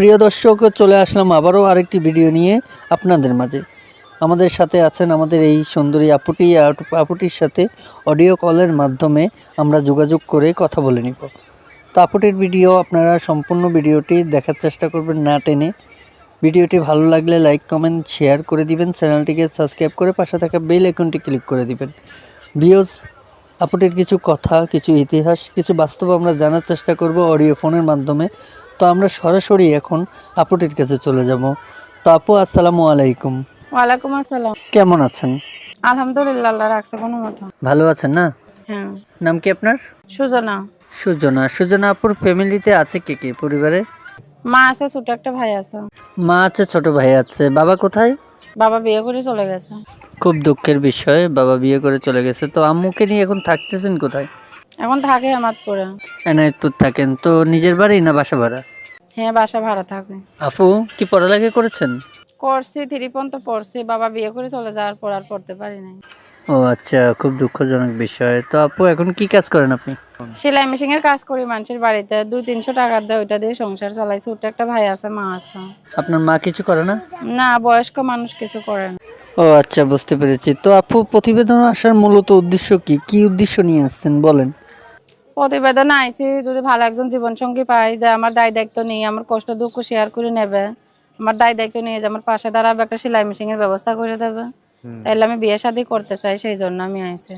প্রিয় দর্শক, চলে আসলাম আবারও আরেকটি ভিডিও নিয়ে আপনাদের মাঝে। আমাদের সাথে আছেন আমাদের এই সুন্দরী আপুটির সাথে অডিও কলের মাধ্যমে আমরা যোগাযোগ করে কথা বলে নিব। তো আপুটির ভিডিও আপনারা সম্পূর্ণ ভিডিওটি দেখার চেষ্টা করবেন না টেনে। ভিডিওটি ভালো লাগলে লাইক কমেন্ট শেয়ার করে দিবেন, চ্যানেলটিকে সাবস্ক্রাইব করে পাশে থাকা বেল আইকনটি ক্লিক করে দিবেন। ভিউজ, আপুটির কিছু কথা, কিছু ইতিহাস, কিছু বাস্তব আমরা জানার চেষ্টা করব অডিও ফোনের মাধ্যমে। তো আমরা সরাসরি এখন আপুটির কাছে চলে যাব। তো আপু, আসসালামু আলাইকুম। ওয়ালাইকুম আসসালাম। কেমন আছেন? আলহামদুলিল্লাহ, আল্লাহ রাখছে কোনো মতো। ভালো আছেন না? হ্যাঁ। নাম কি আপনার? সুজনা। সুজনা আপুর ফ্যামিলিতে আছে কে কে পরিবারে? মা আছে, ছোট একটা ভাই আছে। মা আছে, ছোট ভাই আছে। বাবা কোথায়? বাবা বিয়ে করে চলে গেছে। খুব দুঃখের বিষয়, বাবা বিয়ে করে চলে গেছে। তো আম্মুকে নিয়ে এখন থাকতেছেন কোথায়? এখন থাকে হেমাদপুরে। এনায়েতপুর থাকেন। তো নিজের বাড়ি না বাসা ভাড়া? হ্যাঁ, বাসা ভাড়া থাকে। আপু কি পড়ালেখা করেছেন? করছি, 3 পর্যন্ত পড়ছি। বাবা বিয়ে করে চলে যাওয়ার পর আর পড়তে পারি নাই। ও আচ্ছা, খুব দুঃখজনক বিষয়। তো আপু এখন কি কাজ করেন আপনি? সেলাই মেশিন এর কাজ করি মানুষের বাড়িতে, 200-300 টাকা দেয়, ওইটা দিয়ে সংসার চালাই। ছোট একটা ভাই আছে, মা আছে। আপনার মা কিছু করে না? না, বয়স্ক মানুষ কিছু করে না। ও আচ্ছা, বুঝতে পেরেছি। তো আপু, প্রতিবেদন আসার মূলত উদ্দেশ্য কি? কি উদ্দেশ্য নিয়ে আসছেন বলেন। প্রতিবেদন আইছি যদি ভালো একজন জীবনসঙ্গী পাই, যে আমার দায় দায়িত্ব নিয়ে আমার কষ্ট দুঃখ শেয়ার করে নেবে, আমার দায় দায়িত্ব নিয়ে যে আমার পাশে দাঁড়াবে, একটা সেলাই মেশিনের ব্যবস্থা করে দেবে, তাইলে আমি বিয়ে শাদী করতে চাই, সেই জন্য আমি আইছি।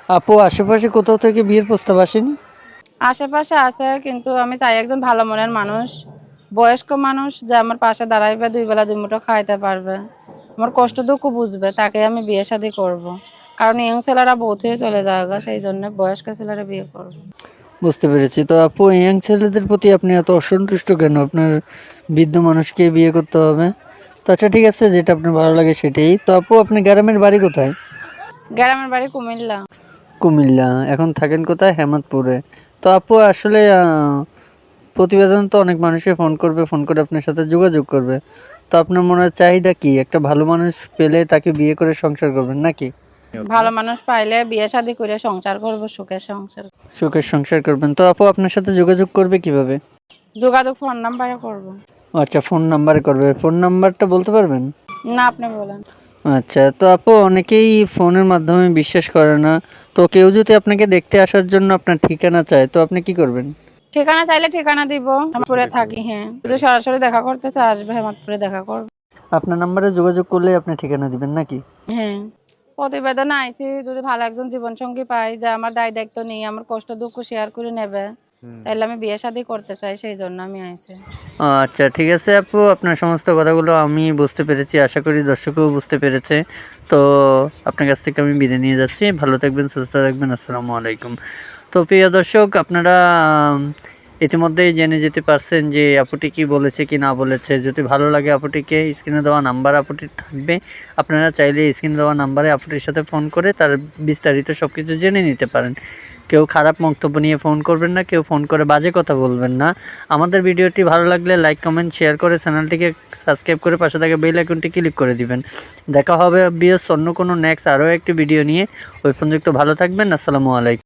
আপু, আশেপাশে কোথাও থেকে বিয়ের প্রস্তাব আসেনি? আশেপাশে আছে, কিন্তু আমি চাই একজন ভালো মনের মানুষ, বয়স্ক মানুষ, যে আমার পাশে দাঁড়াইবে, 2 বেলা 2 মুঠো খাইতে পারবে, আমার কষ্ট দুঃখ বুঝবে, তাকে আমি বিয়ে শাদী করব। কারণ ইয়ং ছেলেরা বহুত হয়ে চলে যাবে, সেই জন্য বয়স্ক ছেলেরা বিয়ে করবো। বুঝতে পেরেছি। তো আপু, ইয়াং ছেলেদের প্রতি আপনি এত অসন্তুষ্ট কেন? আপনার বৃদ্ধ মানুষকে বিয়ে করতে হবে? তো আচ্ছা, ঠিক আছে, যেটা আপনার ভালো লাগে সেটাই। তো আপু, আপনি গ্রামের বাড়ি কোথায়? গ্রামের বাড়ি কুমিল্লা। কুমিল্লা। এখন থাকেন কোথায়? হেমাদপুরে। তো আপু, আসলে প্রতিবেদন তো অনেক মানুষই ফোন করে আপনার সাথে যোগাযোগ করবে। তো আপনার মনের চাহিদা কি? একটা ভালো মানুষ পেলে তাকে বিয়ে করে সংসার করবেন নাকি? ভালো মানুষ পাইলে বিয়ে শাদী করে সংসার করব, সুখের সংসার। সুখের সংসার করবেন। তো আপু, আপনার সাথে যোগাযোগ করবে কিভাবে? যোগাযোগ ফোন নাম্বারে করব। আচ্ছা, ফোন নাম্বারে করবে। ফোন নাম্বারটা বলতে পারবেন? না, আপনি বলেন। আচ্ছা, তো আপু, অনেকেই ফোনের মাধ্যমে বিশ্বাস করে না। তো কেউ যদি আপনাকে দেখতে আসার জন্য আপনার ঠিকানা চায়, তো আপনি কি করবেন? ঠিকানা চাইলে ঠিকানা দিব, হেমাদপুরে থাকি। হ্যাঁ, যদি সরাসরি দেখা করতে চায় আসবে, হেমাদপুরে দেখা করব। আপনার নাম্বারে যোগাযোগ করলে আপনি ঠিকানা দিবেন নাকি? হ্যাঁ। প্রতিবেদন আইছি যদি ভালো একজন জীবনসঙ্গী পাই, যে আমার দায় দায়িত্ব নিয়ে আমার কষ্ট দুঃখ শেয়ার করে নেবে, তাইলে আমি বিয়ে শাদী করতে চাই, সেই জন্য আমি আইছি। আচ্ছা, ঠিক আছে আপু, আপনার সমস্ত কথাগুলো আমি বুঝতে পেরেছি। আশা করি দর্শকও বুঝতে পেরেছে। তো আপনার কাছ থেকে আমি বিদায় নিয়ে যাচ্ছি। ভালো থাকবেন, সুস্থ থাকবেন। আসসালামু আলাইকুম। তো প্রিয় দর্শক, আপনারা ইতিমধ্যেই জেনে যেতে পারছেন যে আপুটি কি বলেছে কি না বলেছে। যদি ভালো লাগে আপুটিকে, স্ক্রিনে দেওয়া নাম্বার আপুটির থাকবে, আপনারা চাইলে স্ক্রিনে দেওয়া নাম্বারে আপুটির সাথে ফোন করে তার বিস্তারিত সব কিছু জেনে নিতে পারেন। কেউ খারাপ মন্তব্য নিয়ে ফোন করবেন না, কেউ ফোন করে বাজে কথা বলবেন না। আমাদের ভিডিওটি ভালো লাগলে লাইক কমেন্ট শেয়ার করে চ্যানেলটিকে সাবস্ক্রাইব করে পাশে থাকা বেল আইকনটি ক্লিক করে দিবেন। দেখা হবে বিএস অন্য কোনো নেক্সট আরও একটি ভিডিও নিয়ে। ওই পর্যন্ত ভালো থাকবেন। আসসালামু আলাইকুম।